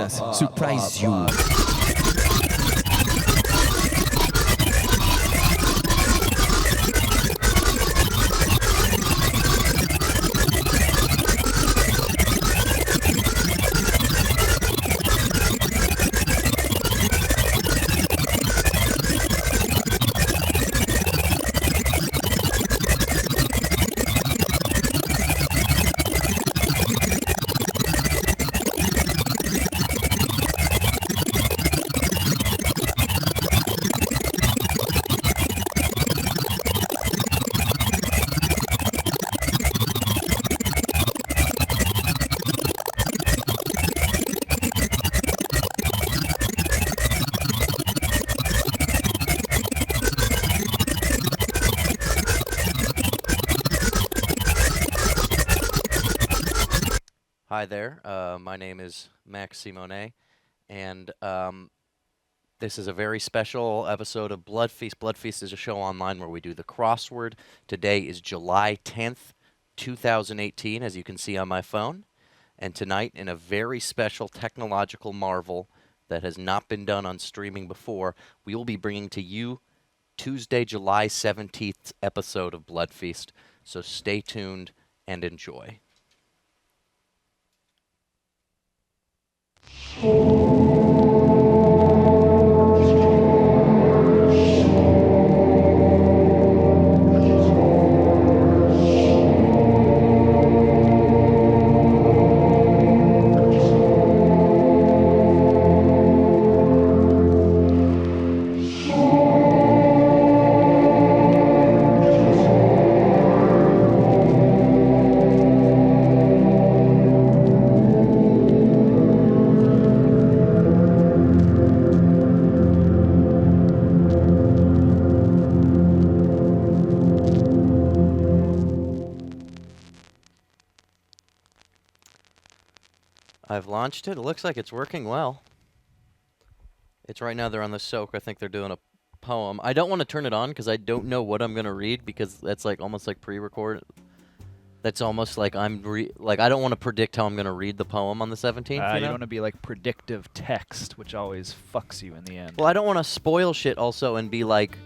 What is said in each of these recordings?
us, surprise you. Hi there, my name is Max Simone, and this is a very special episode of Bloodfeast. Bloodfeast is a show online where we do the crossword. Today is July 10th, 2018, as you can see on my phone. And tonight, in a very special technological marvel that has not been done on streaming before, we will be bringing to you Tuesday, July 17th episode of Bloodfeast. So stay tuned and enjoy. I've launched it. It looks like it's working well. It's right now they're on the soak. I think they're doing a poem. I don't want to turn it on because I don't know what I'm going to read because that's like almost like pre-record. That's almost like I don't want to predict how I'm going to read the poem on the 17th. You know? don't want to be like predictive text, which always fucks you in the end. Well, I don't want to spoil shit also and be like,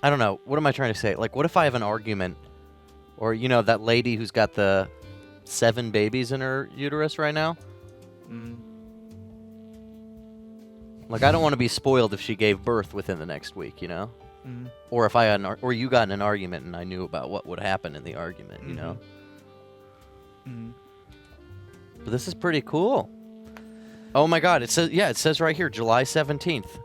I don't know. What am I trying to say? Like, what if I have an argument or, you know, that lady who's got the 7 babies in her uterus right now? Like, I don't want to be spoiled if she gave birth within the next week, you know? Or if I had or you got in an argument and I knew about what would happen in the argument, you know? But this is pretty cool. Oh my God! It says right here, July 17th.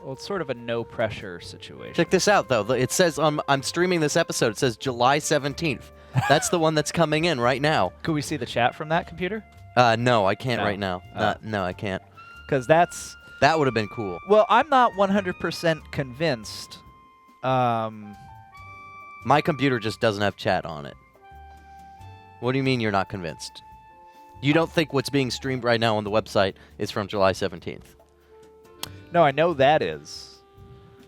Well, it's sort of a no pressure situation. Check this out, though. It says I'm streaming this episode. It says July 17th. That's the one that's coming in right now. Could we see the chat from that computer? No, I can't right now. No, I can't. Because that would have been cool. Well, I'm not 100% convinced. My computer just doesn't have chat on it. What do you mean you're not convinced? You don't think what's being streamed right now on the website is from July 17th? No, I know that is.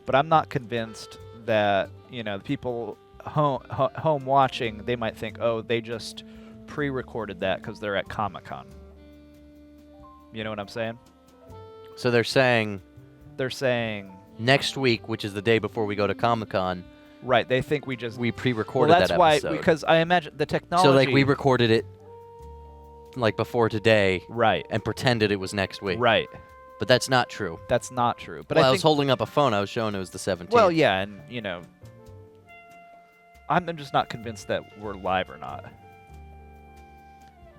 But I'm not convinced that, you know, the people home watching, they might think, oh, they just pre-recorded that because they're at Comic-Con. You know what I'm saying? So they're saying next week, which is the day before we go to Comic-Con. Right, they think we pre-recorded that episode. That's why, because I imagine the technology. So, like, we recorded it, like, before today. Right. And pretended it was next week. Right. But that's not true. That's not true. But well, I was holding up a phone. I was showing it was the 17th. Well, yeah, and, you know, I'm just not convinced that we're live or not.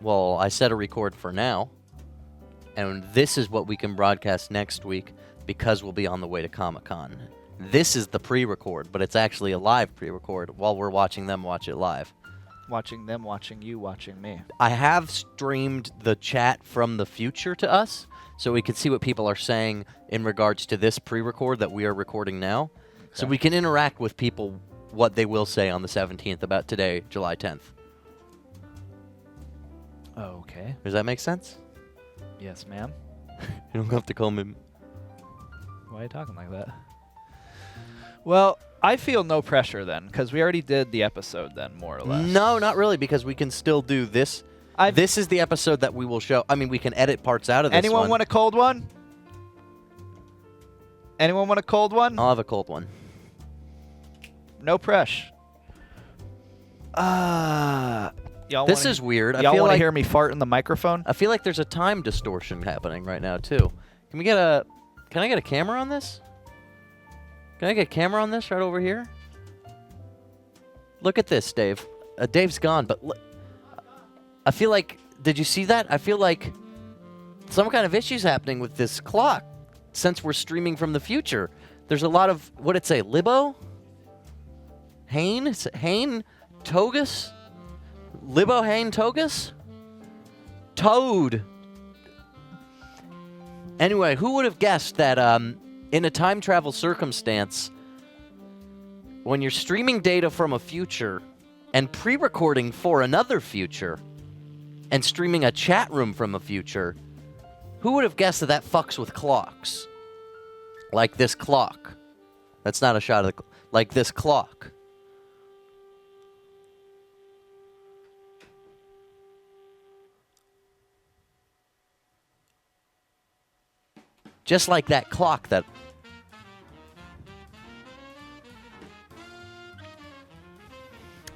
Well, I set a record for now. And this is what we can broadcast next week because we'll be on the way to Comic-Con. This is the pre-record, but it's actually a live pre-record while we're watching them watch it live. Watching them, watching you, watching me. I have streamed the chat from the future to us, so we can see what people are saying in regards to this pre-record that we are recording now. Okay. So we can interact with people what they will say on the 17th about today, July 10th. Okay. Does that make sense? Yes, ma'am. You don't have to call me. Why are you talking like that? Well, I feel no pressure then, because we already did the episode then, more or less. No, not really, because we can still do this. This is the episode that we will show. I mean, we can edit parts out of this Anyone one. want a cold one? Anyone want a cold one? I'll have a cold one. No press. Y'all This is weird. I Y'all feel want to like hear me fart in the microphone? I feel like there's a time distortion happening right now too. Can I get a camera on this? Can I get a camera on this right over here? Look at this, Dave. Dave's gone, but look, I feel like, did you see that? I feel like some kind of issue's happening with this clock since we're streaming from the future. There's a lot of, what did it say, Libo? Hain? Hain? Togus? Libo, Hain, Togus? Toad. Anyway, who would have guessed that in a time travel circumstance, when you're streaming data from a future and pre-recording for another future and streaming a chat room from a future, who would have guessed that that fucks with clocks? Like this clock. That's not a shot of the... Like this clock. Just like that clock that...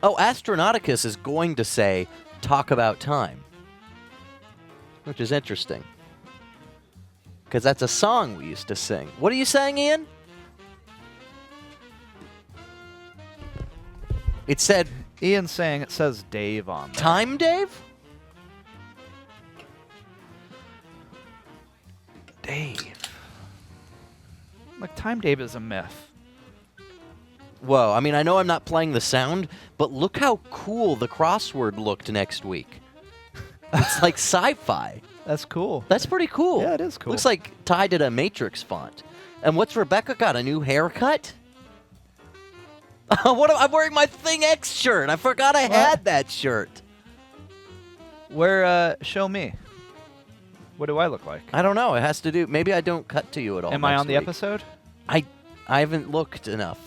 Oh, Astronauticus is going to say, talk about time. Which is interesting. Because that's a song we used to sing. What are you saying, Ian? It said... Ian's saying it says Dave on there. Time, Dave? Dave. Like, Time Dave is a myth. Whoa, I mean, I know I'm not playing the sound, but look how cool the crossword looked next week. It's like sci-fi. That's cool. That's pretty cool. Yeah, it is cool. Looks like Ty did a Matrix font. And what's Rebecca got? A new haircut? I'm wearing my Thing X shirt. I forgot I had that shirt. Show me. What do I look like? I don't know. It has to do... Maybe I don't cut to you at all. Am I next on the week. episode? I haven't looked enough.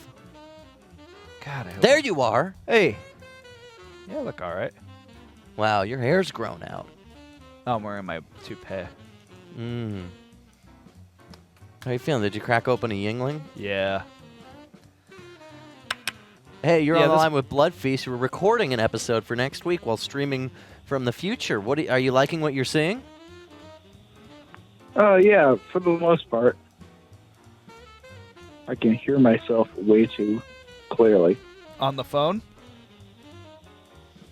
God, I hope There you are. Hey. Yeah, I look all right. Wow, your hair's grown out. Oh, I'm wearing my toupee. How you feeling? Did you crack open a Yingling? Yeah. Hey, you're on the line with Bloodfeast. We're recording an episode for next week while streaming from the future. Are you liking what you're seeing? Yeah, for the most part. I can hear myself way too clearly. On the phone?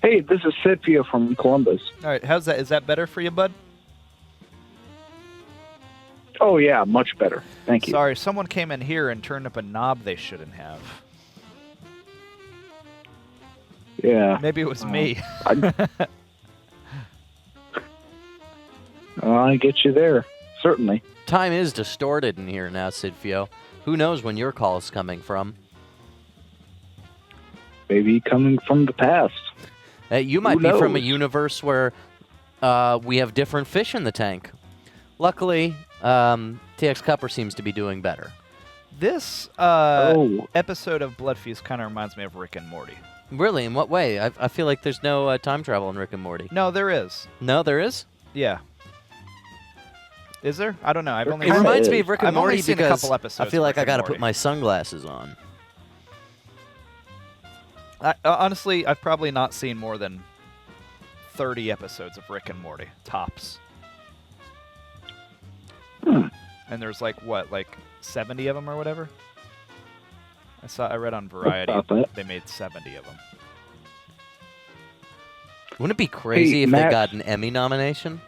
Hey, this is Cynthia from Columbus. All right, how's that? Is that better for you, bud? Oh, yeah, much better. Thank you. Sorry, someone came in here and turned up a knob they shouldn't have. Yeah. Maybe it was me. I get you there. Certainly. Time is distorted in here now, Sidfio. Who knows when your call is coming from? Maybe coming from the past. You might Who be from a knows? universe where we have different fish in the tank. Luckily, TX Cupper seems to be doing better. This Oh. episode of Bloodfeast kind of reminds me of Rick and Morty. Really? In what way? I feel like there's no time travel in Rick and Morty. No, there is. No, there is? Yeah. Is there? I don't know. I've only It Kinda reminds me is. of Rick and I've only Morty seen a because couple episodes I feel of like Rick I and got to put Morty. my sunglasses on. Honestly, I've probably not seen more than 30 episodes of Rick and Morty, tops. Hmm. And there's like 70 of them or whatever. I read on Variety About that. they made 70 of them. Wouldn't it be crazy Hey, if they Max. got an Emmy nomination?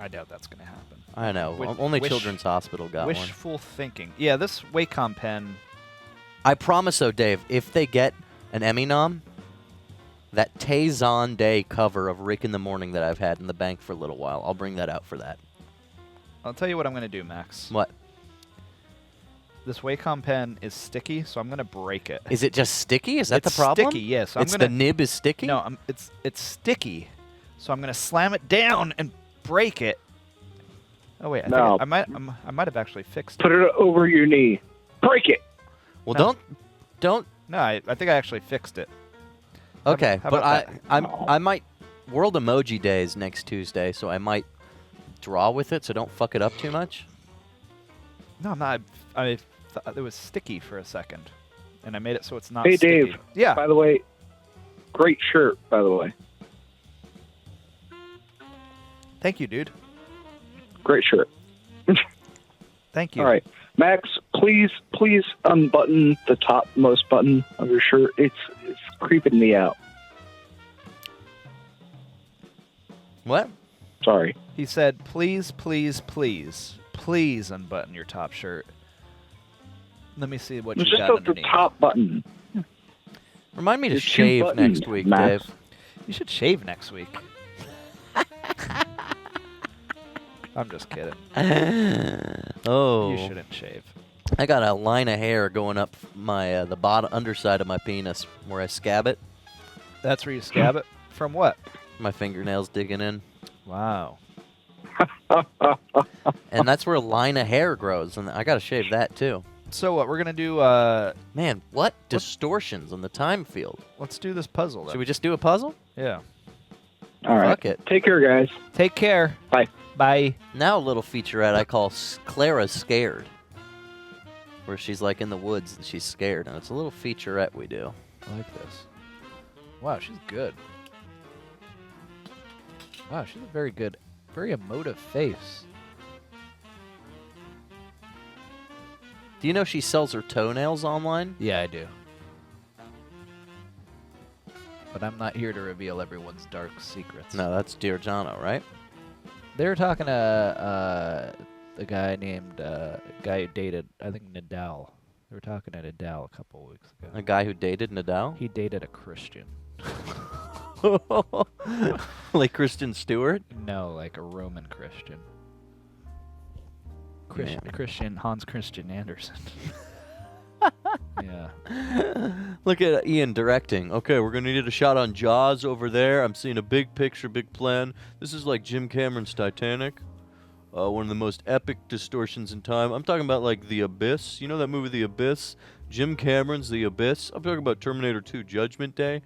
I doubt that's gonna happen. I know. Only Children's Hospital got one. Wishful thinking. Yeah, this Wacom pen. I promise, though, Dave, if they get an Emmy nom, that Tay-Zon Day cover of Rick in the Morning that I've had in the bank for a little while, I'll bring that out for that. I'll tell you what I'm gonna do, Max. What? This Wacom pen is sticky, so I'm gonna break it. Is it just sticky? Is that It's the problem? sticky, yes. The nib is sticky? No, it's sticky, so I'm gonna slam it down and break it. Oh wait, No. I might have actually fixed it. Put it over your knee. Break it. Well, No. don't. No, I think I actually fixed it. Okay, how but about I that? I might World Emoji Day is next Tuesday, so I might draw with it, so don't fuck it up too much. No, I'm not. I thought it was sticky for a second, and I made it so it's not Hey, sticky. Dave. Yeah. By the way, great shirt, by the way. Thank you, dude. Great shirt. Thank you. All right. Max, please unbutton the topmost button of your shirt. It's creeping me out. What? Sorry. He said, please, please, please, please unbutton your top shirt. Let me see what It's you just got at the underneath. top button. Remind me to There's two shave buttons, next week, Max. Dave. You should shave next week. I'm just kidding. Oh. You shouldn't shave. I got a line of hair going up my the bottom underside of my penis where I scab it. That's where you scab it? From what? My fingernails digging in. Wow. And that's where a line of hair grows, and I gotta shave that too. So what, we're going to do, Man, what distortions on the time field? let's do this puzzle then. Should we just do a puzzle? Yeah. All right. Fuck it. Take care, guys. Take care. Bye. Bye. Now a little featurette I call Clara's Scared, where she's like in the woods and she's scared, and it's a little featurette we do. I like this. Wow, she's good. Wow, she's a very good, very emotive face. Do you know she sells her toenails online? Yeah, I do. But I'm not here to reveal everyone's dark secrets. No, that's Dear Jono, right? They were talking to a guy named, guy who dated, I think, Nadal. They were talking to Nadal a couple weeks ago. A guy who dated Nadal? He dated a Christian. Like Kristen Stewart? No, like a Roman Christian. Yeah. Christian, Hans Christian Andersen. Yeah. Look at Ian directing. Okay, we're going to need a shot on Jaws over there. I'm seeing a big picture, big plan. This is like Jim Cameron's Titanic. One of the most epic distortions in time. I'm talking about like The Abyss. You know that movie The Abyss? Jim Cameron's The Abyss. I'm talking about Terminator 2 Judgment Day.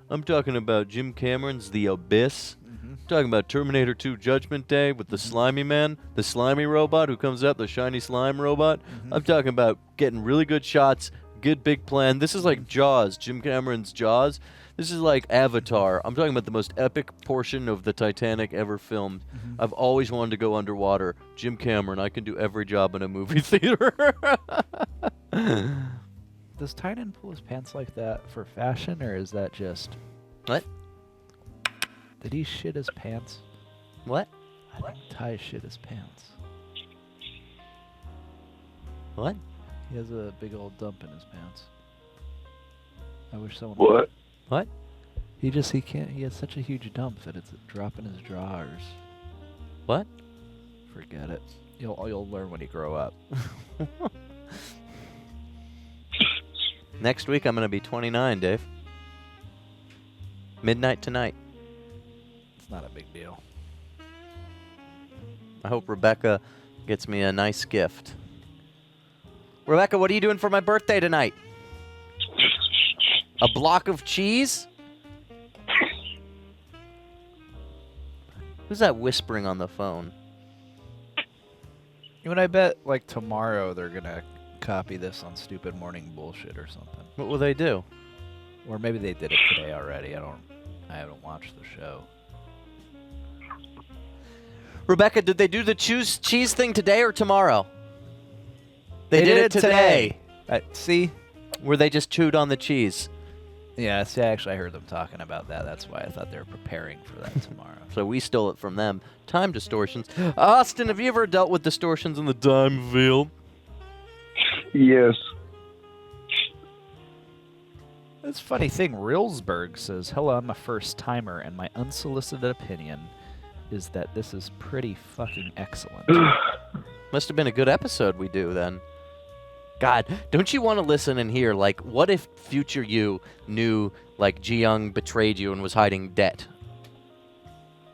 I'm talking about Jim Cameron's The Abyss. I'm talking about Terminator 2 Judgment Day with the slimy man, the slimy robot who comes out, the shiny slime robot. I'm talking about getting really good shots, good big plan. This is like Jaws, Jim Cameron's Jaws. This is like Avatar. I'm talking about the most epic portion of the Titanic ever filmed. I've always wanted to go underwater. Jim Cameron, I can do every job in a movie theater. Does Tynan pull his pants like that for fashion, or is that just... What? Did he shit his pants? What? I think Ty shit his pants. What? He has a big old dump in his pants. I wish someone... What? What? He can't... He has such a huge dump that it's dropping his drawers. What? Forget it. You'll learn when you grow up. Next week I'm going to be 29, Dave. Midnight tonight. It's not a big deal. I hope Rebecca gets me a nice gift. Rebecca, what are you doing for my birthday tonight? A block of cheese? Who's that whispering on the phone? I bet, like, tomorrow they're gonna copy this on Stupid Morning Bullshit or something. What will they do? Or maybe they did it today already. I haven't watched the show. Rebecca, did they do the cheese thing today or tomorrow? They did it today. See? Where they just chewed on the cheese. Yeah, see, actually, I heard them talking about that. That's why I thought they were preparing for that tomorrow. So we stole it from them. Time distortions. Austin, have you ever dealt with distortions in the time field? Yes. That's a funny thing. Reelsberg says, hello, I'm a first timer, and my unsolicited opinion is that this is pretty fucking excellent. Must have been a good episode we do then. God, don't you want to listen and hear, like, what if future you knew, like, Ji-young betrayed you and was hiding debt?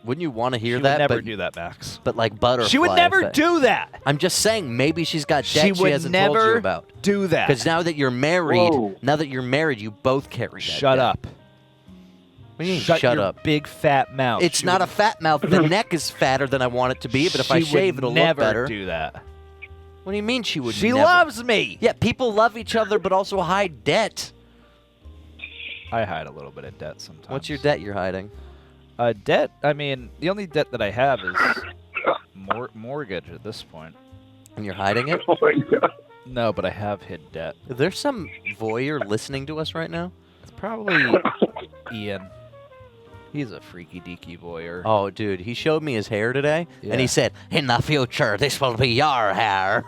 Wouldn't you want to hear She that? would never do that, Max. But like butterfly She would never effect. do that. I'm just saying, maybe she's got She debt she would hasn't told you never about. do that. Because now that you're married, Whoa. you both carry that Shut debt. up. What do you mean, Shut shut your up? big fat mouth. It's She not a would- fat mouth. The neck is fatter than I want it to be, but if I she shave, would it'll never look better. do that. What do you mean she would She never? loves me. Yeah, people love each other, but also hide debt. I hide a little bit of debt sometimes. What's your debt you're hiding? Debt? I mean, the only debt that I have is mortgage at this point. And you're hiding it? Oh my god. No, but I have hid debt. Is there some voyeur listening to us right now? It's probably Ian. He's a freaky deaky voyeur. Oh, dude, he showed me his hair today, Yeah. and he said, "In the future, this will be your hair."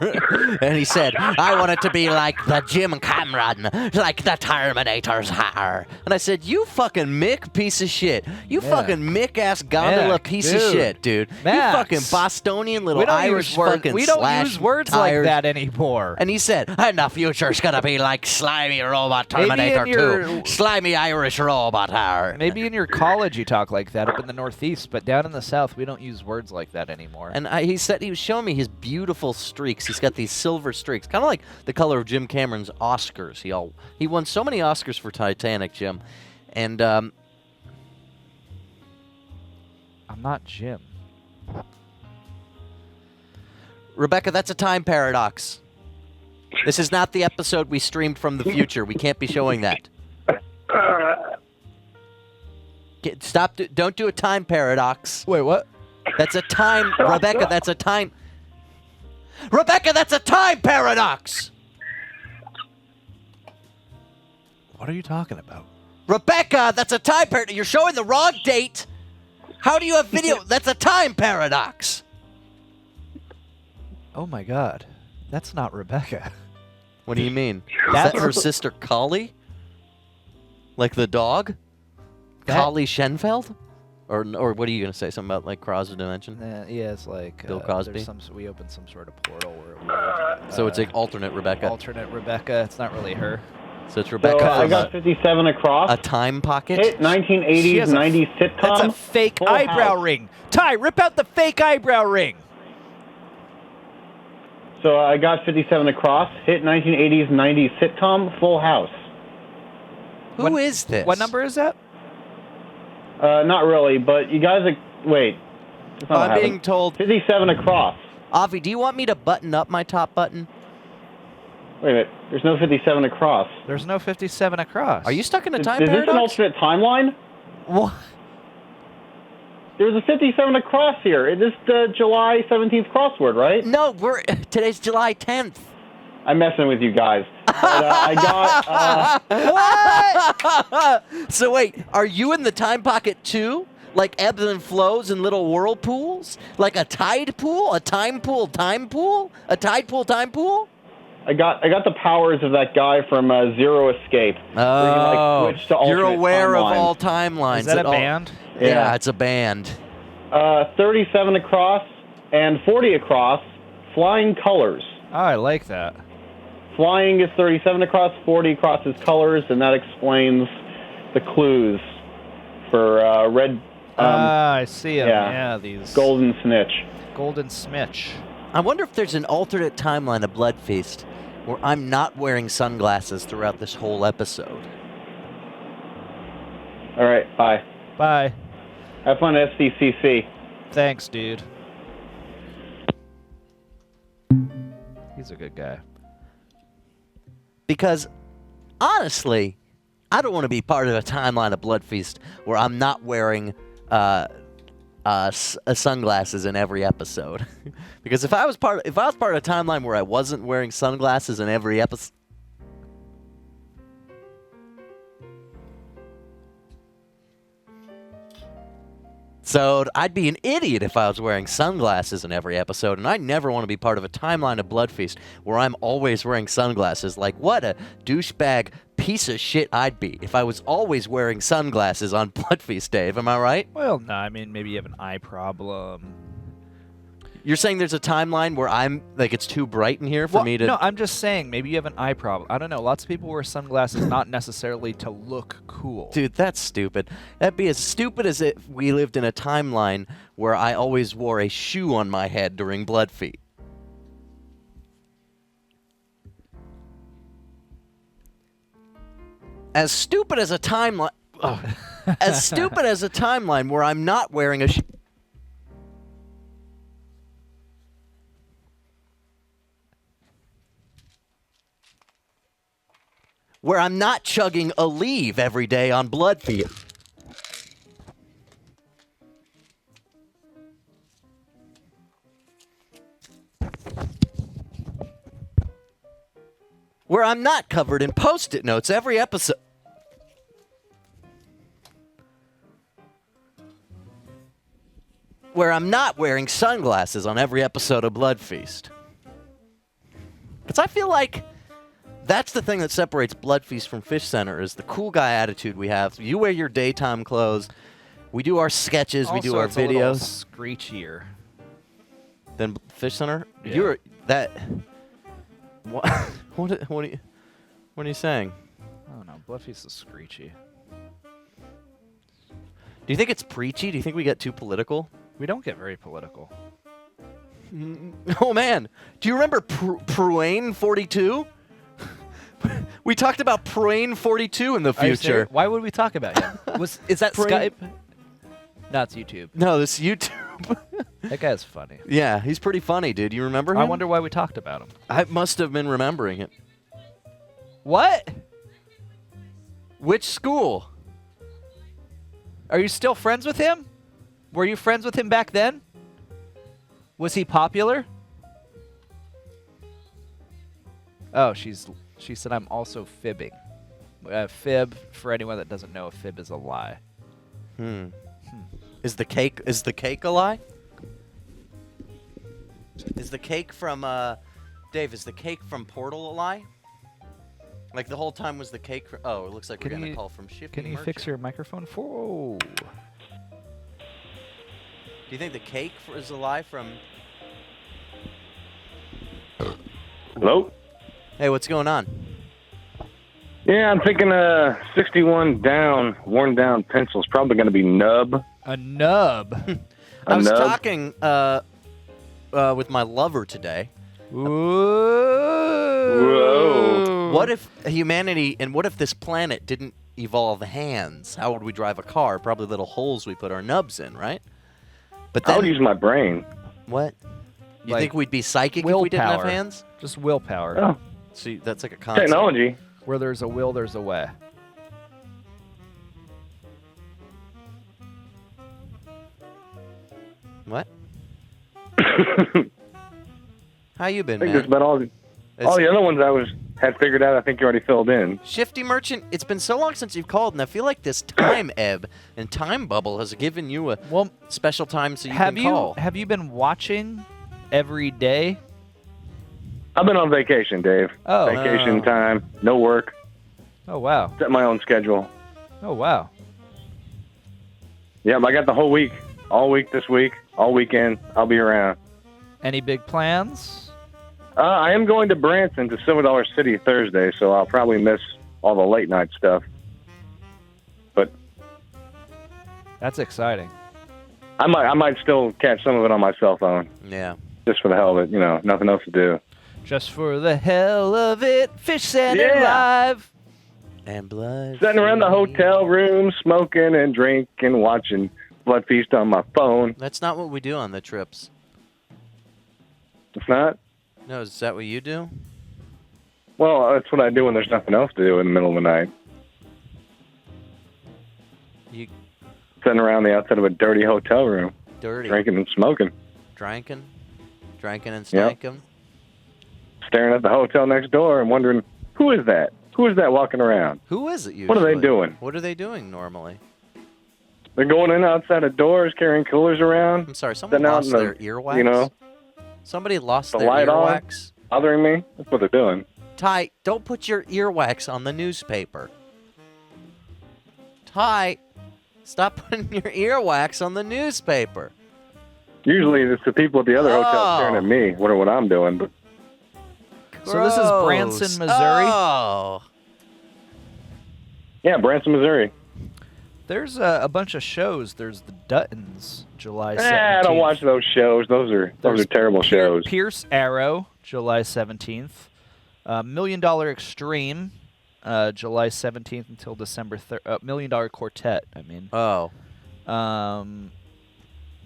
And he said, "I want it to be like the Jim Cameron, like the Terminator's hair." And I said, "You fucking Mick piece of shit. You Yeah. fucking Mick-ass gondola Mick, piece of dude. shit, dude. Max. You fucking Bostonian little we don't Irish use words. fucking We don't slash use words tires." like that anymore. And he said, "In the future, it's gonna be like slimy robot Maybe in Terminator your- 2, slimy Irish robot hair." Maybe in your college you talk like that up in the Northeast, but down in the South we don't use words like that anymore. And he said he was showing me his beautiful streaks. He's got these silver streaks, kind of like the color of Jim Cameron's Oscars. He won so many Oscars for Titanic, Jim. And I'm not Jim. Rebecca, that's a time paradox. This is not the episode we streamed from the future. We can't be showing that. Stop! Don't do a time paradox. Wait, what? That's a time, Rebecca. That's a time. Rebecca, that's a time paradox. What are you talking about? Rebecca, that's a time paradox. You're showing the wrong date. How do you have video? That's a time paradox. Oh my God, that's not Rebecca. What do you mean? Is That's- that her sister Collie? Like the dog? That- Collie Schenfeld? Or what are you gonna say? Something about like cross dimension? Yeah, it's like Bill Cosby? We opened some sort of portal where it would, So it's like alternate Rebecca. alternate Rebecca. It's not really her. So it's So Rebecca I from got 57 across. a time pocket. Hit 1980s, She has a- 90s sitcom. That's a fake Full eyebrow House. ring. Ty, rip out the fake eyebrow ring. So I got 57 across. Hit 1980s, 90s sitcom. Full House. Who is this? What number is that? Not really, but you guys are... Wait. That's not what I'm being happened. told. 57 across. Avi, do you want me to button up my top button? Wait a minute. There's no 57 across. There's no 57 across. Are you stuck in a Is time this an paradox? alternate timeline? What? There's a 57 across here. This is the July 17th crossword, right? No, today's July 10th. I'm messing with you guys. But, I got... So wait, are you in the time pocket too? Like ebbs and flows and little whirlpools? Like a tide pool? A time pool? A tide pool? Time pool? I got the powers of that guy from Zero Escape. Where you can, like, switch to You're alternate aware of timelines. all timelines. Is that a all- band? Yeah, Yeah. it's a band. 37 across and 40 across. Flying colors. Oh, I like that. Flying is 37 across, 40 across is colors, and that explains the clues for red, I see them. yeah. Yeah, these golden snitch. golden smitch. I wonder if there's an alternate timeline of Bloodfeast where I'm not wearing sunglasses throughout this whole episode. All right, bye. Bye. Have fun at SCCC. Thanks, dude. He's a good guy. Because, honestly, I don't want to be part of a timeline of Bloodfeast where I'm not wearing sunglasses in every episode. Because if I was part of a timeline where I wasn't wearing sunglasses in every episode. So I'd be an idiot if I was wearing sunglasses in every episode, and I never want to be part of a timeline of Bloodfeast where I'm always wearing sunglasses. Like, what a douchebag piece of shit I'd be if I was always wearing sunglasses on Bloodfeast, Dave. Am I right? Well, no, I mean, maybe you have an eye problem. You're saying there's a timeline where I'm, like, it's too bright in here for Well, me to... No, I'm just saying, maybe you have an eye problem. I don't know. Lots of people wear sunglasses not necessarily to look cool. Dude, that's stupid. That'd be as stupid as if we lived in a timeline where I always wore a shoe on my head during Bloodfeast. As stupid as a timeline... as stupid as a timeline where I'm not wearing a where I'm not chugging a leave every day on Bloodfeast. Where I'm not covered in Post-it notes every episode. Where I'm not wearing sunglasses on every episode of Bloodfeast. Because I feel like that's the thing that separates Bloodfeast from Fish Center is the cool guy attitude we have. You wear your daytime clothes. We do our sketches. We do our it's a little videos. screechier. Then Fish Center? Yeah. You're that. What? What are you saying? I don't know. Bloodfeast is screechy. Do you think it's preachy? Do you think we get too political? We don't get very political. Oh man, do you remember Pruane 42? We talked about Pruane 42 in the Are you future. serious? Why would we talk about him? Is that Brain- Skype? No, it's YouTube. No, this YouTube. That guy's funny. Yeah, he's pretty funny, dude. You remember him? I wonder why we talked about him. I must have been remembering it. What? Which school? Are you still friends with him? Were you friends with him back then? Was he popular? Oh, she said I'm also fibbing. Fib, for anyone that doesn't know, a fib is a lie. Is the cake a lie? Is the cake from Dave, is the cake from Portal a lie? Like the whole time was the cake oh, it looks like we're getting a call from Shifty Can you Merchant. fix your microphone? Whoa. Do you think the cake is a lie from Hello? Hey, what's going on? Yeah, I'm thinking 61 down, worn down pencil's probably going to be nub. A nub. I was nub? talking with my lover today. Whoa. What if humanity and what if this planet didn't evolve hands? How would we drive a car? Probably little holes we put our nubs in, right? But I then would use my brain. what? You Like think we'd be psychic if we didn't have willpower. hands? Just willpower. Oh, See, that's like a concept. technology. Where there's a will, there's a way. What? How you been, I think man? that's about all the other ones had figured out. I think you already filled in. Shifty Merchant, it's been so long since you've called, and I feel like this time ebb and time bubble has given you a Well, special time so you have can you call. have you been watching every day? I've been on vacation, Dave. Oh. Vacation Oh. time, no work, Oh wow. set my own schedule. Oh wow. Yep, I got the whole week, all week this week, all weekend. I'll be around. Any big plans? I am going to Branson to Silver Dollar City Thursday, so I'll probably miss all the late night stuff. But That's exciting. I might still catch some of it on my cell phone, Yeah. just for the hell of it. You know, nothing else to do. Just for the hell of it, Fish Center Yeah. Live. And blood. Sitting around the hotel room, smoking and drinking, watching Bloodfeast on my phone. That's not what we do on the trips. It's not. No, is that what you do? Well, that's what I do when there's nothing else to do in the middle of the night. You Sitting around the outside of a dirty hotel room, dirty. drinking and smoking, Drinking and Yep. stanking. staring at the hotel next door and wondering, who is that? Who is that walking around? Who is it usually? What are they doing? What are they doing normally? They're going in outside of doors, carrying coolers around, I'm sorry, someone sitting out lost in the, their earwax. you know, Somebody lost the their light on. earwax. bothering me. That's what they're doing. Ty, don't put your earwax on the newspaper. Ty, stop putting your earwax on the newspaper. Usually it's the people at the other hotel staring at me, wondering what I'm doing. But So this is Branson, Missouri. Oh. yeah, Branson, Missouri. There's a bunch of shows. There's the Duttons, July 17th. I don't watch those shows. Those are There's terrible shows. Pierce Arrow, July 17th. $1 Million Extreme, July 17th until December 3rd. $1 Million Quartet, I mean. Oh. The Yeah,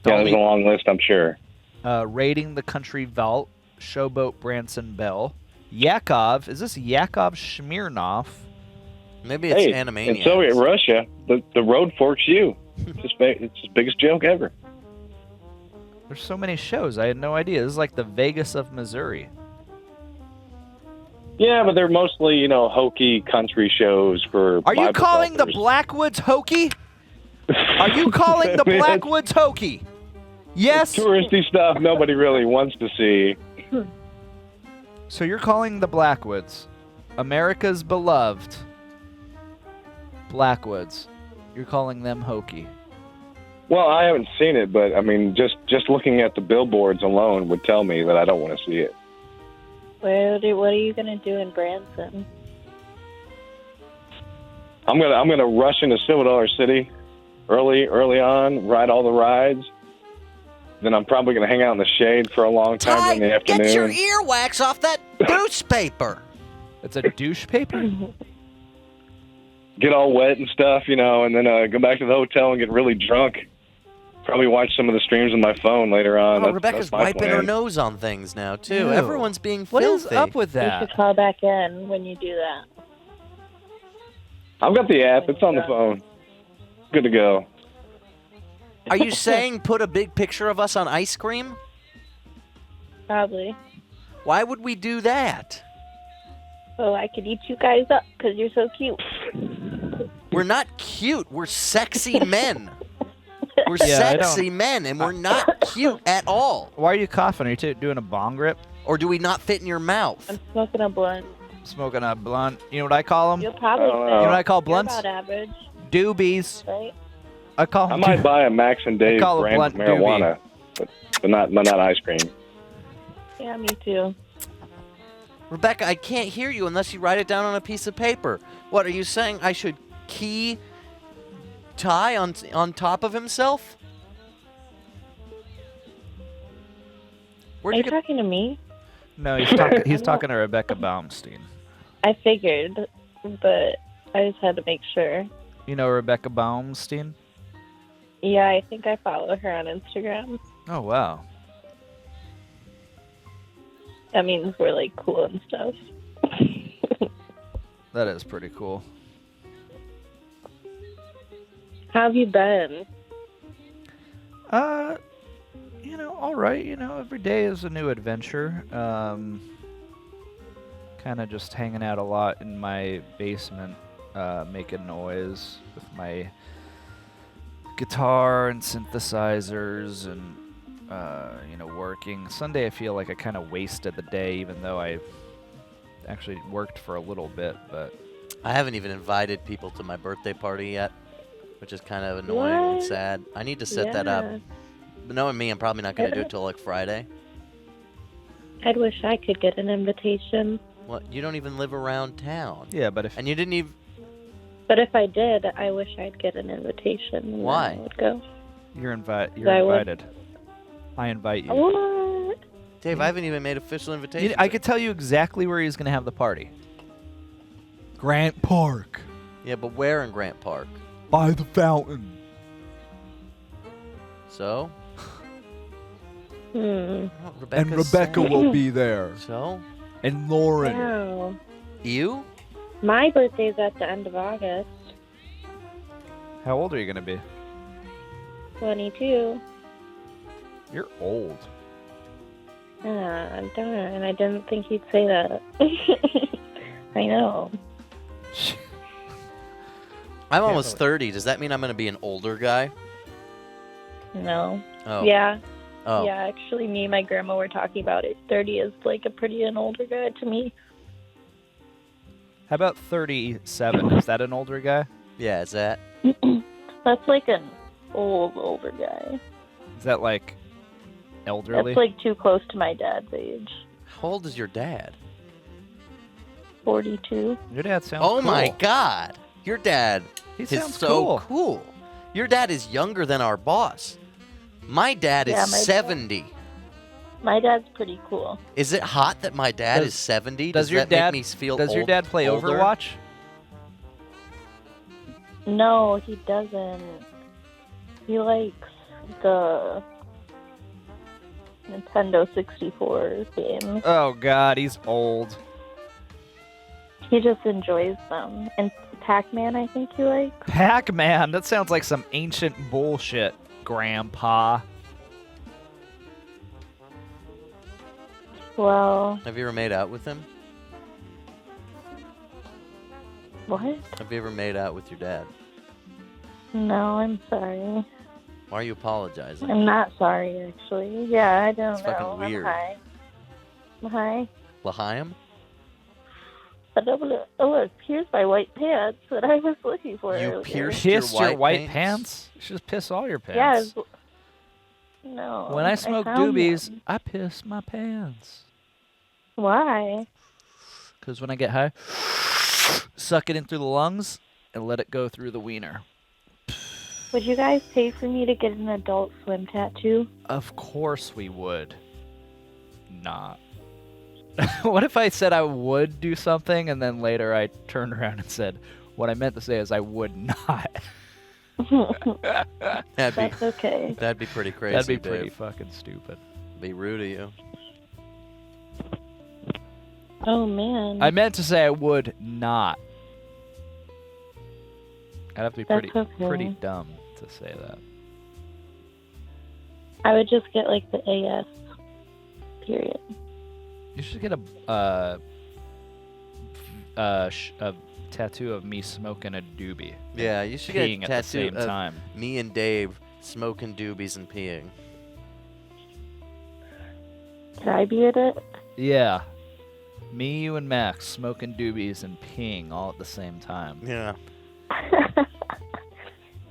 there's only, a long list, I'm sure. Raiding the Country Vault, Showboat Branson Bell, Yakov. Is this Yakov Smirnov? Maybe it's Hey, Animaniacs. in Soviet Russia, the road forks you. It's the biggest joke ever. There's so many shows. I had no idea. This is like the Vegas of Missouri. Yeah, but they're mostly, hokey country shows for Are you Bible calling the thumpers. Blackwoods hokey? Are you calling the I mean, Blackwoods hokey? Yes. touristy stuff nobody really wants to see. So you're calling the Blackwoods, America's beloved Blackwoods. You're calling them hokey. Well, I haven't seen it, but I mean, just looking at the billboards alone would tell me that I don't want to see it. What are you gonna do in Branson? I'm gonna rush into Silver Dollar City early on, ride all the rides. Then I'm probably gonna hang out in the shade for a long time Ty, in the afternoon. get your earwax off that newspaper. It's a douche paper? Get all wet and stuff, and then go back to the hotel and get really drunk. Probably watch some of the streams on my phone later on. Oh, Rebecca's that's my wiping her plan. nose on things now, too. Ew. Everyone's being What filthy. is up with You that? should call back in when you do that. I've got the app. It's on the phone. Good to go. Are you saying put a big picture of us on ice cream? Probably. Why would we do that? So I could eat you guys up because you're so cute. We're not cute. We're sexy men. We're Yeah, I don't- sexy men, and we're not cute at all. Why are you coughing? Are you doing a bong rip? Or do we not fit in your mouth? I'm smoking a blunt. Smoking a blunt? You know what I call them? You'll probably Oh, fit. You know what I call You're blunts? about average, Doobies. right? I call I them might buy a Max and Dave call it brand of blunt marijuana, but not ice cream. Yeah, me too. Rebecca, I can't hear you unless you write it down on a piece of paper. What, are you saying I should key Ty on top of himself? Are you talking to me? No, he's talking to Rebecca Baumstein. I figured, but I just had to make sure. You know Rebecca Baumstein? Yeah, I think I follow her on Instagram. Oh, wow. That means we're like cool and stuff. That is pretty cool. How have you been? All right. Every day is a new adventure. Kind of just hanging out a lot in my basement, making noise with my guitar and synthesizers and, working. Sunday I feel like I kind of wasted the day, even though I actually worked for a little bit, but... I haven't even invited people to my birthday party yet, which is kind of annoying and What? sad. I need to set that up. Yeah. But knowing me, I'm probably not going to do it till like Friday. I'd wish I could get an invitation. What? You don't even live around town. Yeah, but if... And you didn't even... But if I did, I wish I'd get an invitation. And Why? then I would go. You're I would- invited. I invite you. What? Dave, I haven't even made official invitation. I could tell you exactly where he's going to have the party. Grant Park. Yeah, but where in Grant Park? By the fountain. So? Hmm. Oh, Rebecca's will be there. So? And Lauren. Wow. You? My birthday's at the end of August. How old are you going to be? 22. You're old. Darn. I didn't think you'd say that. I know. I'm almost 30. Does that mean I'm going to be an older guy? No. Oh. Yeah. Oh. Yeah, actually, me and my grandma were talking about it. 30 is like an older guy to me. How about 37? Is that an older guy? Yeah, is that? That's like an older guy. Is that like elderly? That's like too close to my dad's age. How old is your dad? 42. Your dad sounds Oh cool. my God. Your dad He is sounds so cool. cool. Your dad is younger than our boss. My dad Yeah, is my dad- 70. My dad's pretty cool. Is it hot that my dad Does- is 70? Does your that dad make me feel Does your old- dad play older? Overwatch? No, he doesn't. He likes the Nintendo 64 games. Oh God, he's old. He just enjoys them. And Pac-Man, I think he likes. Pac-Man, that sounds like some ancient bullshit, Grandpa. Well, Have you ever made out with him? what? Have you ever made out with your dad? No, I'm sorry. Why are you apologizing? I'm not sorry, actually. Yeah, I don't It's know. fucking weird. I'm high. L'chaim? Look, here's my white pants that I was looking for You earlier. pierced Pissed your white pants? pants? You should just piss all your Yeah. pants. No. When I smoke found doobies, them. I piss my pants. Why? Because when I get high, suck it in through the lungs and let it go through the wiener. Would you guys pay for me to get an Adult Swim tattoo? Of course we would. Not. What if I said I would do something and then later I turned around and said, what I meant to say is I would not. That's okay. That'd be pretty crazy. That'd be pretty Dave. fucking stupid. Be rude of you. Oh, man. I meant to say I would not. I'd have to be That's pretty okay. dumb to say that. I would just get, like, the AS. Period. You should get a tattoo of me smoking a doobie. Yeah, you should get a peeing at the tattoo same of time. me and Dave smoking doobies and peeing. Could I be at it? Yeah. Me, you, and Max smoking doobies and peeing all at the same time. Yeah.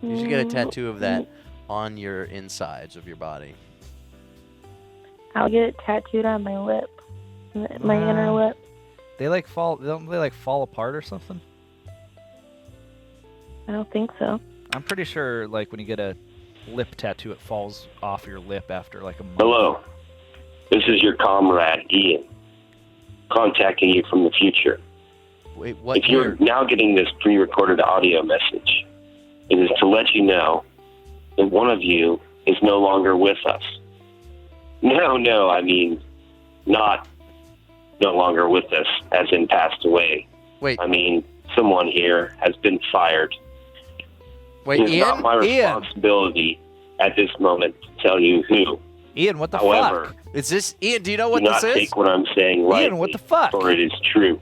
You should get a tattoo of that on your insides of your body. I'll get it tattooed on my lip. My inner lip. They don't they like fall apart or something? I don't think so. I'm pretty sure like when you get a lip tattoo it falls off your lip after like a month. Hello, this is your comrade, Ian, contacting you from the future. Wait, what If you're year? now getting this pre-recorded audio message, it is to let you know that one of you is no longer with us. No, I mean, not no longer with us, as in passed away. Wait, I mean, someone here has been fired. wait, It is not Ian? my Ian. responsibility at this moment to tell you who. Ian, what the However, fuck? Is this Ian? Do you know do what not this is? take what I'm saying lightly, Ian, what the fuck? for it is true.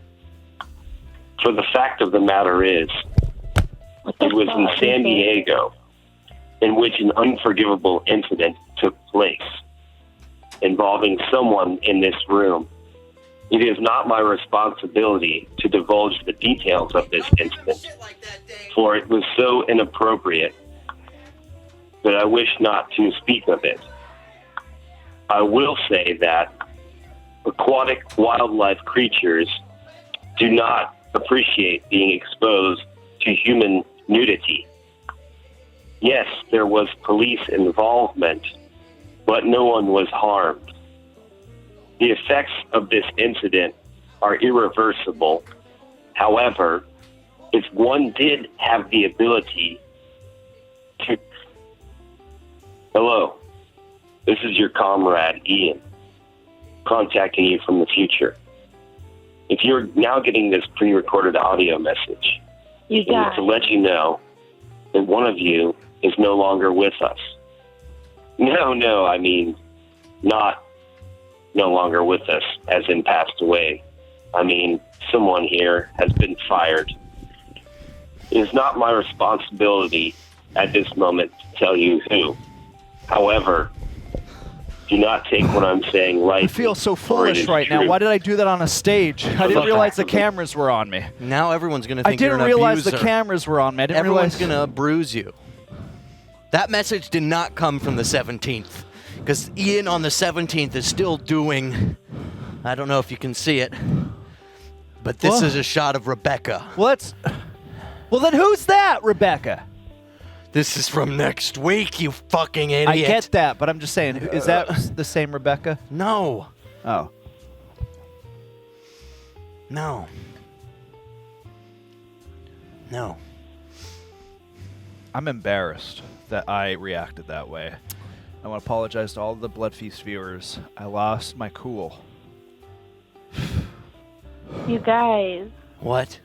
For the fact of the matter is, What the it was in fuck San is it? Diego in which an unforgivable incident took place involving someone in this room. It is not my responsibility to divulge the details of this incident, for it was so inappropriate that I wish not to speak of it. I will say that aquatic wildlife creatures do not appreciate being exposed to human nudity. Yes, there was police involvement, but no one was harmed. The effects of this incident are irreversible. However, if one did have the ability to... Hello, this is your comrade, Ian, contacting you from the future. If you're now getting this pre-recorded audio message, You it is got to it. let you know that one of you is no longer with us. No, I mean, not no longer with us, as in passed away. I mean, someone here has been fired. It is not my responsibility at this moment to tell you who. However, do not take what I'm saying lightly. I feel so for it foolish is right now. true. Why did I do that on a stage? I didn't fuck realize the happened? cameras were on me. Now everyone's gonna I think you're didn't an realize abuser. the cameras were on me. I didn't Everyone's realize. gonna bruise you. That message did not come from the 17th, because Ian on the 17th is still doing. I don't know if you can see it, but this What? is a shot of Rebecca. Well, then who's that, Rebecca? This is from next week, you fucking idiot. I get that, but I'm just saying, is that the same Rebecca? No, Oh. no, no. I'm embarrassed that I reacted that way. I want to apologize to all the Bloodfeast viewers. I lost my cool. You guys, What?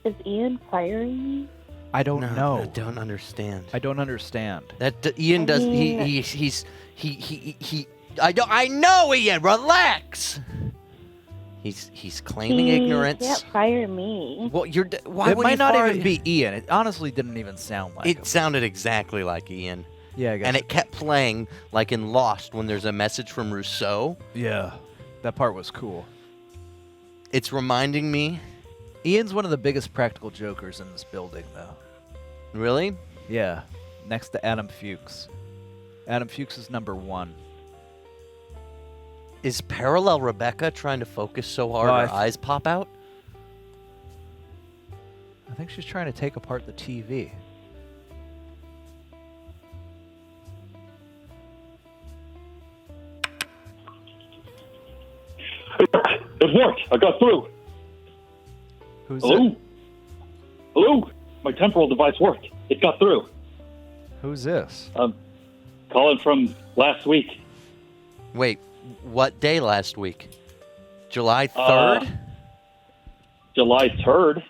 is Ian firing me? I don't know. I don't understand. I don't understand. Ian does. mean- He. I know, Ian. Relax. He's claiming He ignorance. can't fire me. Well, why It would might he not fire even be Ian. It honestly didn't even sound like him. It sounded exactly like Ian. Yeah, I guess. And it kept playing like in Lost when there's a message from Rousseau. Yeah, that part was cool. It's reminding me. Ian's one of the biggest practical jokers in this building, though. Really? Yeah, next to Adam Fuchs. Adam Fuchs is number 1. Is Parallel Rebecca trying to focus so hard No, her eyes pop out? I think she's trying to take apart the TV. It worked. I got through. Who's Hello? it? Hello? My temporal device worked. It got through. Who's this? Calling from last week. Wait, what day last week? July 3rd? July 3rd.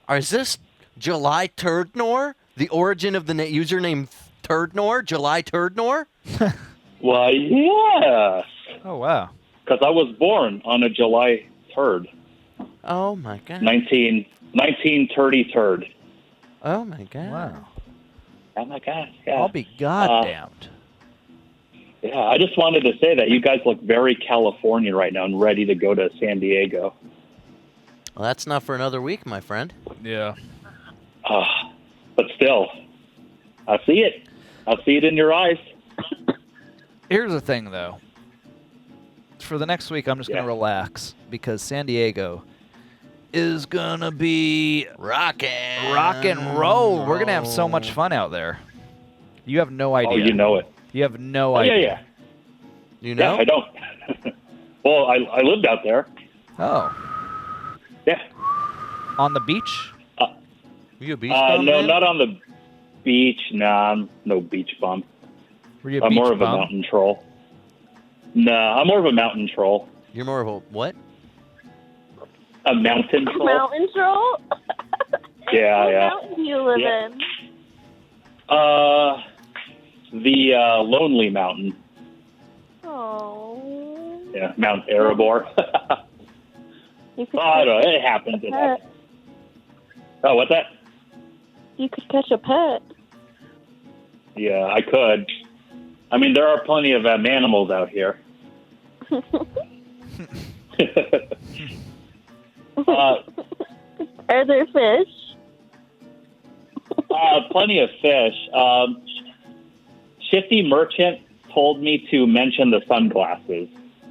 Or is this July Turdnor? The origin of the username Turdnor? July Turdnor? Why, yes. Oh, wow. Because I was born on a July 3rd. Oh my god. 1933rd. Oh my god. Wow. Oh, my God. Yeah. I'll be goddamned. Yeah, I just wanted to say that you guys look very California right now and ready to go to San Diego. Well, that's not for another week, my friend. Yeah. But still, I see it. I see it in your eyes. Here's the thing, though. For the next week, I'm just going to relax because San Diego is going to be rock and roll. We're going to have so much fun out there. You have no idea. Oh, you know it. You have no Oh, idea. yeah. You know? Yeah, I don't. Well, I lived out there. Oh. Yeah. On the beach? You a beach bum, No, man? not on the beach. Nah, I'm no beach bum. Were you a I'm beach more of bum? a mountain troll. Nah, I'm more of a mountain troll. You're more of a what? A mountain troll? Mountain troll? Yeah, What yeah. mountain do you live Yeah. in? The Lonely Mountain. Oh. Yeah, Mount Erebor. You could I don't know. It happens. It happens. Oh, what's that? You could catch a pet. Yeah, I could. I mean, there are plenty of animals out here. Are there fish? Plenty of fish. Shifty Merchant told me to mention the sunglasses.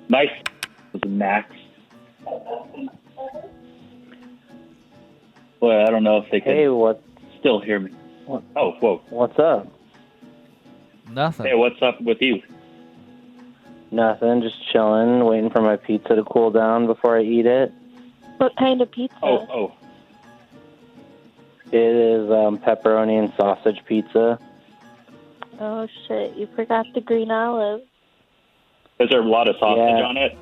Nice, Max. Boy, I don't know if they can Hey, what? still hear me. Oh, whoa. What's up? Nothing. Hey, what's up with you? Nothing. Just chilling, waiting for my pizza to cool down before I eat it. What kind of pizza? Oh. It is pepperoni and sausage pizza. Oh, shit. You forgot the green olive. Is there a lot of sausage Yeah. on it?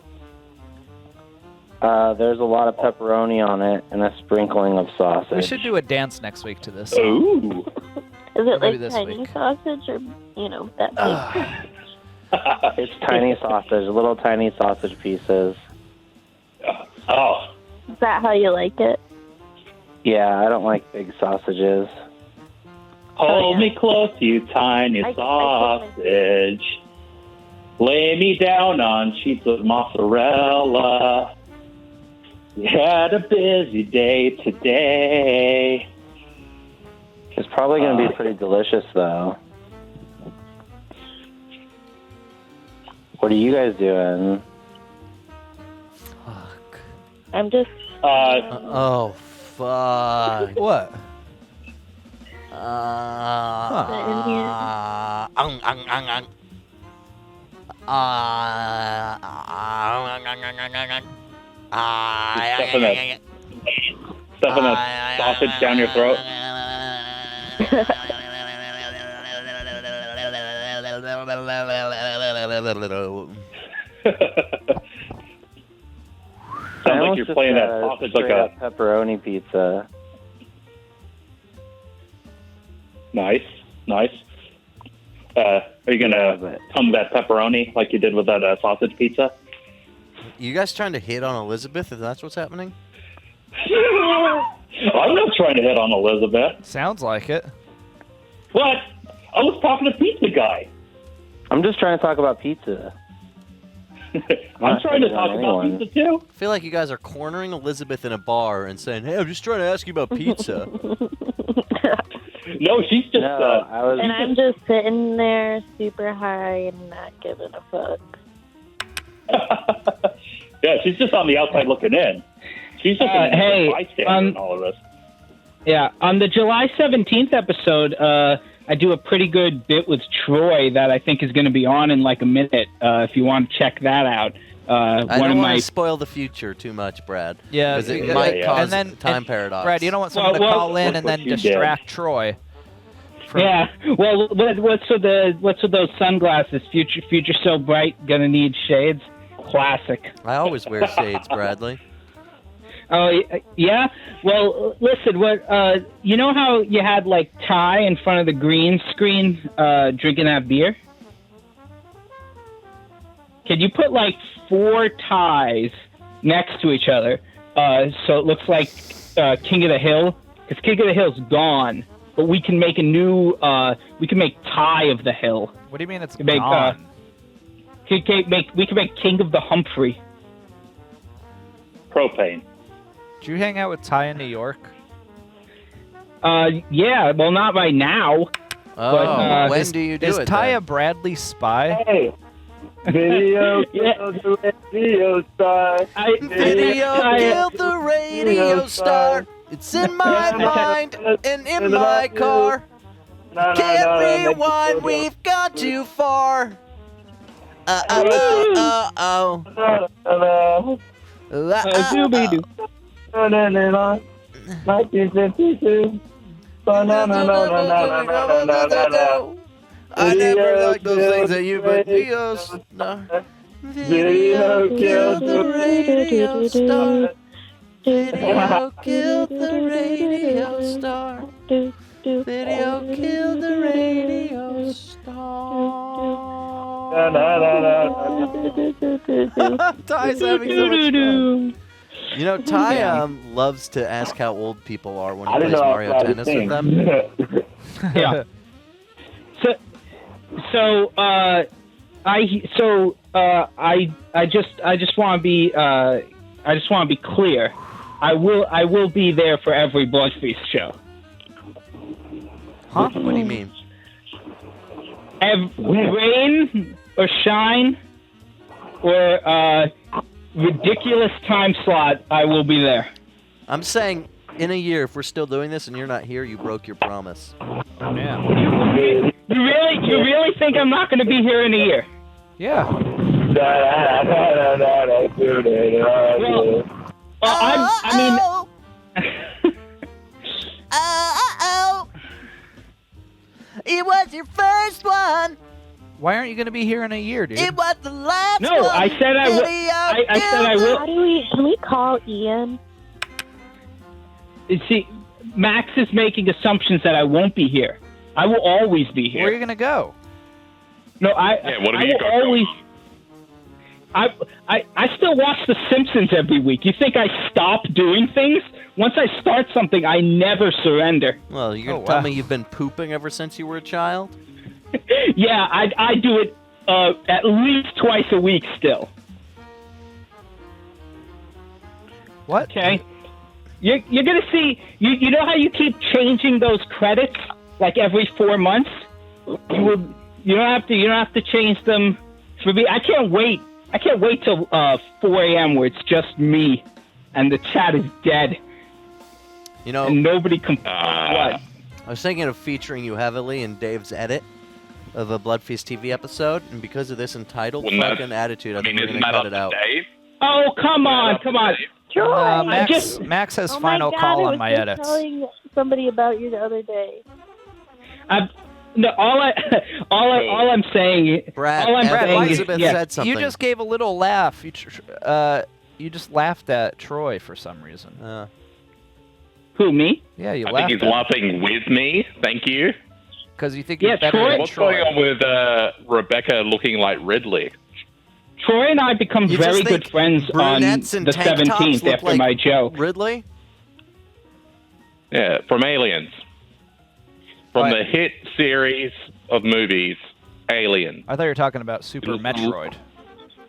There's a lot of pepperoni on it and a sprinkling of sausage. We should do a dance next week to this. Ooh. Is it Maybe like this tiny week. sausage or, that big? It's tiny sausage, little tiny sausage pieces. Oh. Is that how you like it? Yeah, I don't like big sausages. Hold yeah. me close, you tiny I sausage. Lay me down on sheets of mozzarella. You had a busy day today. It's probably going to be pretty delicious, though. What are you guys doing? Fuck. I'm just... Oh, fuck. What? stuffing a sausage down your throat? Sounds like you're playing that sausage like a pepperoni pizza. Nice. Are you gonna hum that pepperoni like you did with that sausage pizza? You guys trying to hit on Elizabeth? If that's what's happening? I'm not trying to hit on Elizabeth. Sounds like it. What? I was talking to Pizza Guy. I'm just trying to talk about pizza. I'm trying to talk about pizza too. I feel like you guys are cornering Elizabeth in a bar and saying, "Hey, I'm just trying to ask you about pizza." No, she's just. And I'm just sitting there super high and not giving a fuck. Yeah, she's just on the outside looking in. She's just a bystander in all of this. Yeah, on the July 17th episode, I do a pretty good bit with Troy that I think is going to be on in like a minute. If you want to check that out. I don't want to spoil the future too much, Brad. Yeah, because it might cause and time paradox. Brad, you don't want someone to call in and then distract Troy. Yeah. Well, what's with those sunglasses? Future so bright, gonna need shades. Classic. I always wear shades, Bradley. Oh yeah. Well, listen. You know how you had like Ty in front of the green screen drinking that beer? Can you put like 4 ties next to each other so it looks like King of the Hill? Because King of the Hill's gone, but we can make a new. We can make Ty of the Hill. What do you mean it's gone? We can make King of the Humphrey. Propane. Did you hang out with Ty in New York? Yeah. Well, not right now. Oh, when do you do is it? Is Ty then? a Bradley spy? Hey. Video killed the radio star. Video killed the radio star. It's in my mind and in my car. Can't rewind, we've gone too far. Doobie-doo. 1952. I never liked those things that you video star. Video killed the radio star. Video killed the radio star. Video killed the radio star. Ty's having so much fun. You know, Ty loves to ask how old people are when he plays Mario Tennis with them. Yeah. So I just want to be clear. I will be there for every Bloodfeast show. Huh? What do you mean? Rain or shine or ridiculous time slot, I will be there. I'm saying in a year, if we're still doing this and you're not here, you broke your promise. Yeah. You really think I'm not going to be here in a year? Yeah. It was your first one. Why aren't you going to be here in a year, dude? It was the last one. No, I said I will. I said I will. Can we call Ian? You see, Max is making assumptions that I won't be here. I will always be here. Where are you going to go? No, what are you always. I still watch The Simpsons every week. You think I stop doing things? Once I start something, I never surrender. Well, you're going to tell me you've been pooping ever since you were a child? Yeah, I do it at least twice a week still. What? Okay. You're going to see, you know how you keep changing those credits like every 4 months? You don't have to change them for me. I can't wait till 4 a.m. where it's just me and the chat is dead. You know, and nobody what? I was thinking of featuring you heavily in Dave's edit of a Bloodfeast TV episode, and because of this entitled fucking attitude, I think we're going to cut it out. Oh, come on. Troy! Max has Oh final my God, call I on my was just edits. telling somebody about you the other day. No, all I'm saying. Brad, all I'm saying is, Elizabeth said something. You just gave a little laugh. You just laughed at Troy for some reason. Who, me? Yeah, you I laughed. think he's laughing with me. Thank you. Because you think you're better Troy. than What's Troy. going on with Rebecca looking like Ridley? Troy and I become You very just good think friends on brunettes the and tank tops 17th look after like my joke. Ridley? Yeah, from Aliens. From the hit series of movies, Alien. I thought you were talking about Super Metroid.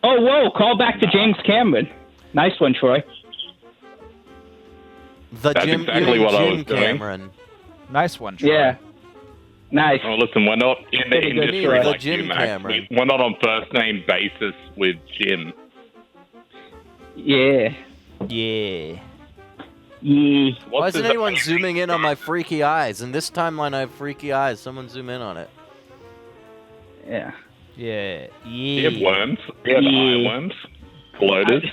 Oh, whoa! Call back to James Cameron. Nice one, Troy. That's exactly what I was doing. Cameron. Nice one, Troy. Yeah. Nice. Oh, listen, we're not in the Pretty good, industry Troy. like Jim you, Max. Cameron. We're not on first name basis with Jim. Yeah. Yeah. Yeah. Why isn't anyone zooming in on my freaky eyes? In this timeline, I have freaky eyes. Someone zoom in on it. Yeah. Yeah. You have worms. You have eye worms. Bloaters.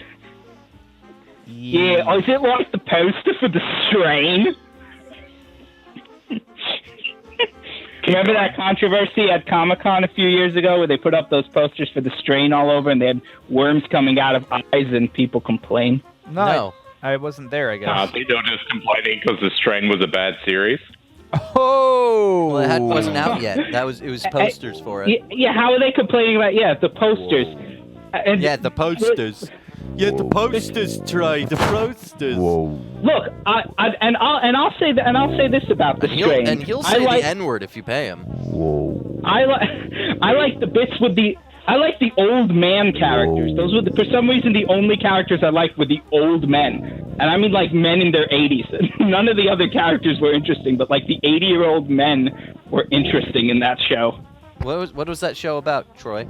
Yeah. Oh, is it like the poster for the strain? Remember that controversy at Comic-Con a few years ago where they put up those posters for the strain all over and they had worms coming out of eyes and people complained? No. I wasn't there, I guess. I think they were just complaining because the strain was a bad series. Oh! Well, it wasn't out yet. It was posters for it. Yeah, how are they complaining about, the posters? Yeah, the posters. Yeah, the posters, Trey. The posters. Whoa. Look, I'll say that, and I'll say this about the strain. And he'll say the N-word if you pay him. I like the bits with I like the old man characters. Those were for some reason the only characters I liked were the old men, and I mean like men in their 80s. None of the other characters were interesting, but like the 80-year-old men were interesting in that show. What was that show about, Troy?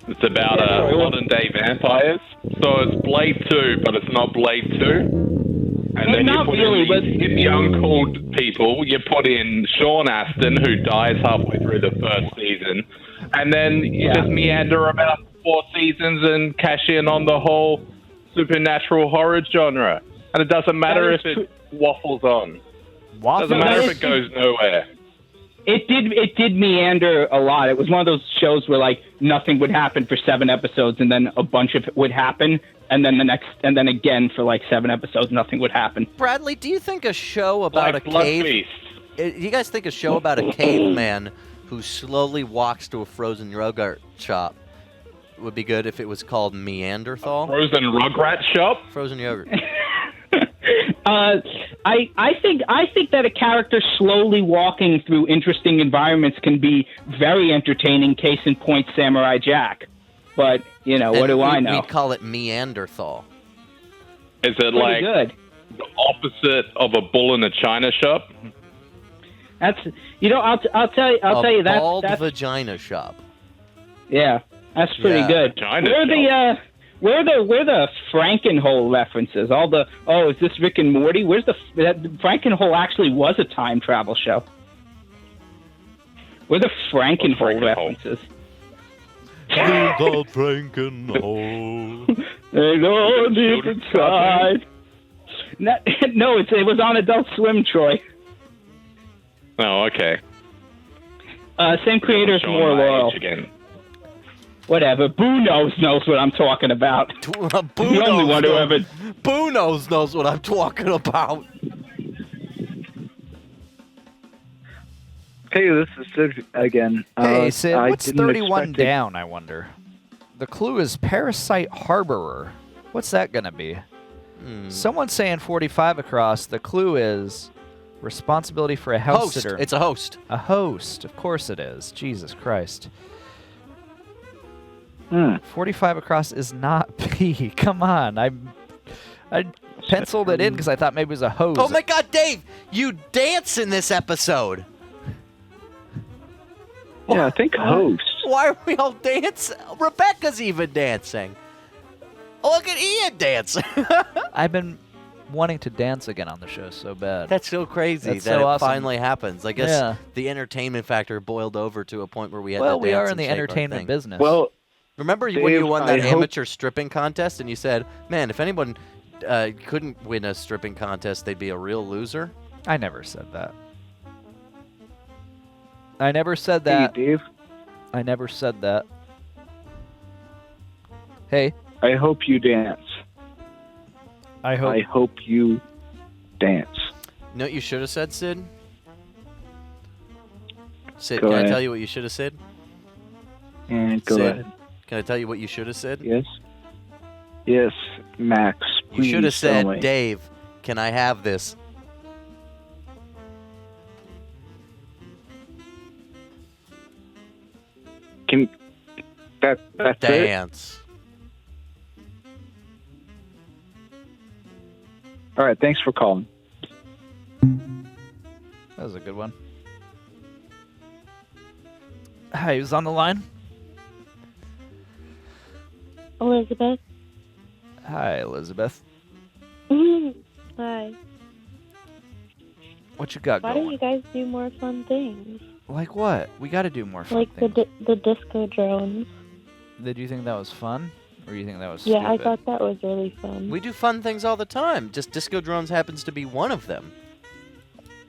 It's about modern-day vampires. So it's Blade 2, but it's not Blade 2. And then you put in these hip young cool people. You put in Sean Astin, who dies halfway through the first season. And then you just meander about 4 seasons and cash in on the whole supernatural horror genre. And it doesn't matter if it waffles on. Doesn't matter if it goes nowhere. It did meander a lot. It was one of those shows where like nothing would happen for 7 episodes, and then a bunch of it would happen, and then and then again for like 7 episodes, nothing would happen. Bradley, do you think a show about a cave? Do you guys think a show about a caveman who slowly walks to a frozen yogurt shop would be good if it was called Meanderthal? Frozen Rugrat shop? Frozen yogurt. I think that a character slowly walking through interesting environments can be very entertaining. Case in point, Samurai Jack. But what do I know? We'd call it Meanderthal. Is it like good. The opposite of a bull in a china shop? That's I'll tell you that bald that's vagina shop. Yeah, that's pretty good. Where are the Frankenhole references? Is this Rick and Morty? Where's Frankenhole actually was a time travel show. Where are the Frankenhole references? The Frankenhole. They don't need to try. No, it was on Adult Swim, Troy. Oh, okay. Same creator as More Laurel. Whatever. Boo knows what I'm talking about. The only one who ever. Boo knows what I'm talking about. Hey, this is Sid again. Hey, Sid, what's 31 expect it. down, I wonder? The clue is Parasite Harborer. What's that going to be? Someone's saying 45 across. The clue is responsibility for a house sitter. It's a host. A host. Of course it is. Jesus Christ. 45 across is not P. Come on. I penciled it in because I thought maybe it was a host. Oh my God, Dave! You dance in this episode. Yeah, I think host. Why are we all dancing? Rebecca's even dancing. Look at Ian dancing. I've been wanting to dance again on the show so bad. That's so crazy That's that so it awesome. finally happens. I guess the entertainment factor boiled over to a point where we had to dance we are in and the shake our entertainment thing. business. Well, Remember when Dave, you won that I hope- amateur stripping contest and you said, man, if anyone couldn't win a stripping contest, they'd be a real loser? I never said that. I never said Hey, that. Dave. I never said that. Hey. I hope you dance. I hope you dance. You know what you should have said, Sid? Sid, Go can ahead. I tell you what you should have said? And go Sid, ahead. can I tell you what you should have said? Yes. Yes, Max. You should have please tell said, me. Dave, can I have this? That's it? Dance. All right, thanks for calling. That was a good one. Hi, who's on the line? Elizabeth. Hi, Elizabeth. Hi. What you got Why going? don't you guys do more fun things? Like what? We got to do more fun Like things. the disco drones. Did you think that was fun? Or you think that was Yeah, I stupid? thought that was really fun. We do fun things all the time. Just Disco Drones happens to be one of them.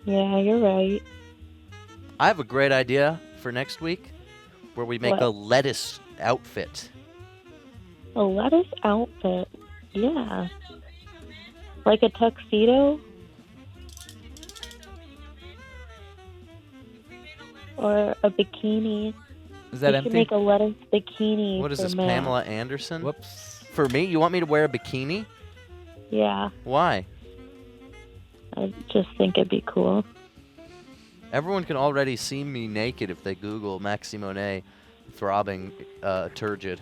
Yeah, you're right. I have a great idea for next week where we make What? a lettuce outfit. A lettuce outfit. Yeah. Like a tuxedo? Or a bikini. Is that we empty? Could make a lettuce bikini. What is for this, Matt. Pamela Anderson? Whoops. For me? You want me to wear a bikini? Yeah, Why? I just think it'd be cool. Everyone can already see me naked if they Google Max Simone throbbing turgid.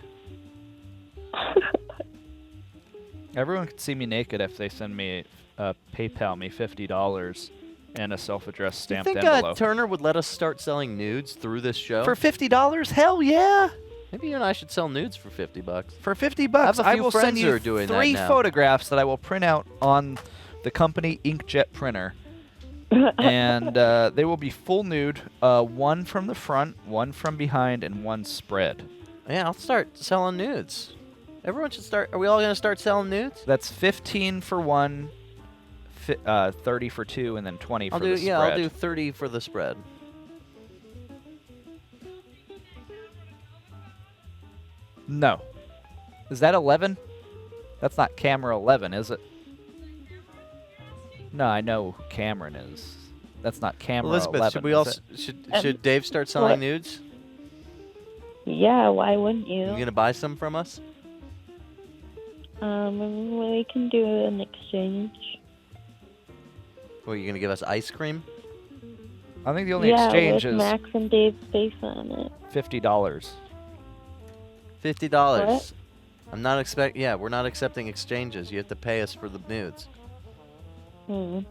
Everyone can see me naked if they send me, PayPal me $50 and a self-addressed Do you stamped think envelope. Turner would let us start selling nudes through this show? For $50? Hell yeah! Maybe you and I should sell nudes for $50. For $50, I have a I few will friends send who you are doing that 3 now. photographs that I will print out on the company inkjet printer. And they will be full nude, one from the front, one from behind, and one spread. Yeah, I'll start selling nudes. Everyone should start. Are we all going to start selling nudes? That's 15 for one, 30 for two, and then 20 I'll for do. the Yeah, spread. I'll do 30 for the spread. No. Is that 11? That's not camera 11, is it? No, I know who Cameron is. That's not camera Elizabeth, 11. should we is all it? should Dave start selling what? nudes? Yeah, why wouldn't You you? gonna buy some from us? We can do an exchange. Or are you gonna give us ice cream? I think the only Yeah, exchange with is Max and Dave's face on it. $50. $50. What? I'm not we're not accepting exchanges. You have to pay us for the nudes. I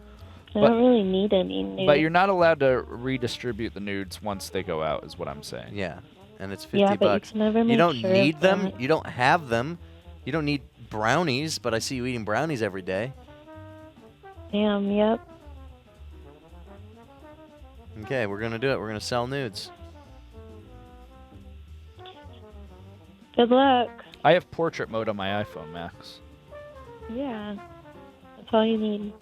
But- don't really need any nudes. But you're not allowed to redistribute the nudes once they go out, is what I'm saying. Yeah, and it's 50 Yeah, but you bucks. can never You make don't sure need of them. that. You don't have them. You don't need brownies, but I see you eating brownies every day. Damn, yep. Okay, we're gonna do it. We're gonna sell nudes. Good luck. I have portrait mode on my iPhone, Max. Yeah. That's all you need.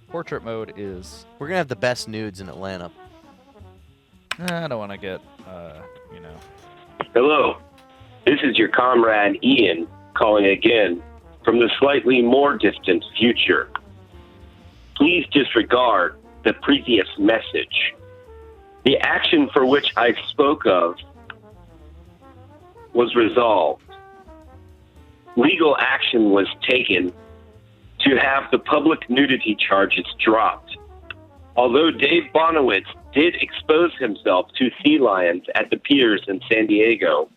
Portrait mode is... We're gonna have the best nudes in Atlanta. I don't want to get, Hello, this is your comrade Ian calling again from the slightly more distant future. Please disregard the previous message. The action for which I spoke of was resolved. Legal action was taken to have the public nudity charges dropped. Although Dave Bonowitz did expose himself to sea lions at the piers in San Diego,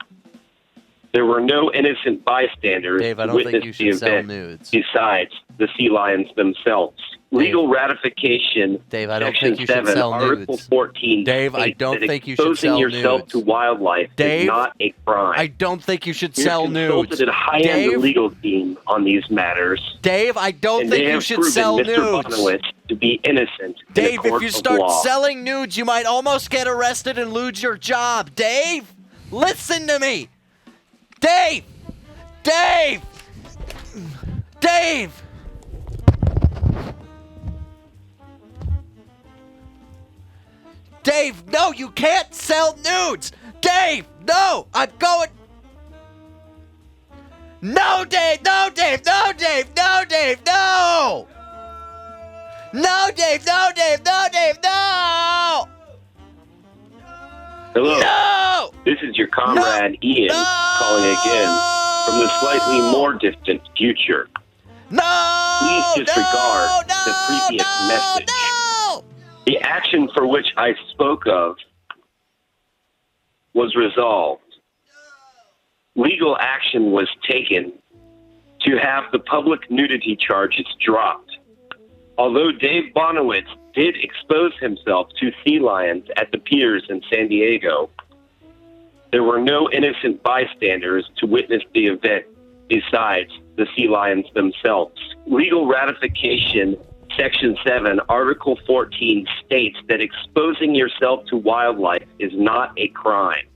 there were no innocent bystanders Dave, I who don't think witnessed you the should sell event nudes. besides the sea lions themselves. Legal ratification, Dave, I don't Section think you should 7, sell Article nudes. 14 Dave, I states don't that think you should exposing sell yourself nudes. to wildlife Dave, is not a crime. I don't think you should We've sell consulted nudes. a high-end Dave, legal team on these matters. Dave, I don't and think they you have should proven sell Mr. nudes. Bonowitz to be innocent. in Dave, a court if you of start law. selling nudes, you might almost get arrested and lose your job. Dave, listen to me. Dave! Dave! Dave! Dave, no, you can't sell nudes! Dave, no! I'm going... No, Dave! No, Dave! No, Dave! No, Dave! No! No, Dave! No, Dave! No, Dave! No! Hello. No! This is your comrade Ian calling again from the slightly more distant future. No! Please disregard the previous message. No! The action for which I spoke of was resolved. Legal action was taken to have the public nudity charges dropped. Although Dave Bonowitz did expose himself to sea lions at the piers in San Diego, there were no innocent bystanders to witness the event besides the sea lions themselves. Legal ratification, Section 7, Article 14 states that exposing yourself to wildlife is not a crime.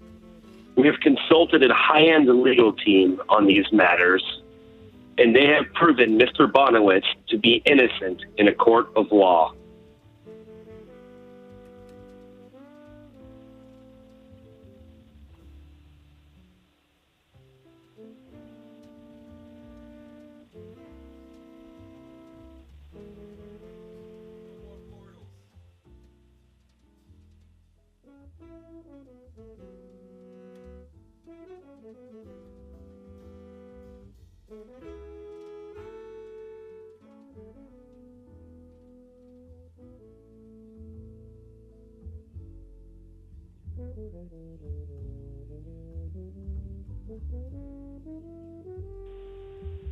We have consulted a high-end legal team on these matters, and they have proven Mr. Bonowitz to be innocent in a court of law.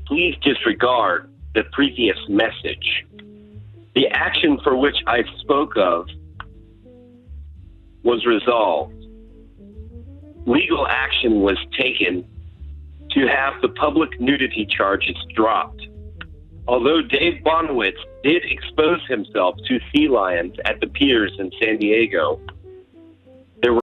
Please disregard the previous message. The action for which I spoke of was resolved. Legal action was taken to have the public nudity charges dropped. Although Dave Bonowitz did expose himself to sea lions at the piers in San Diego,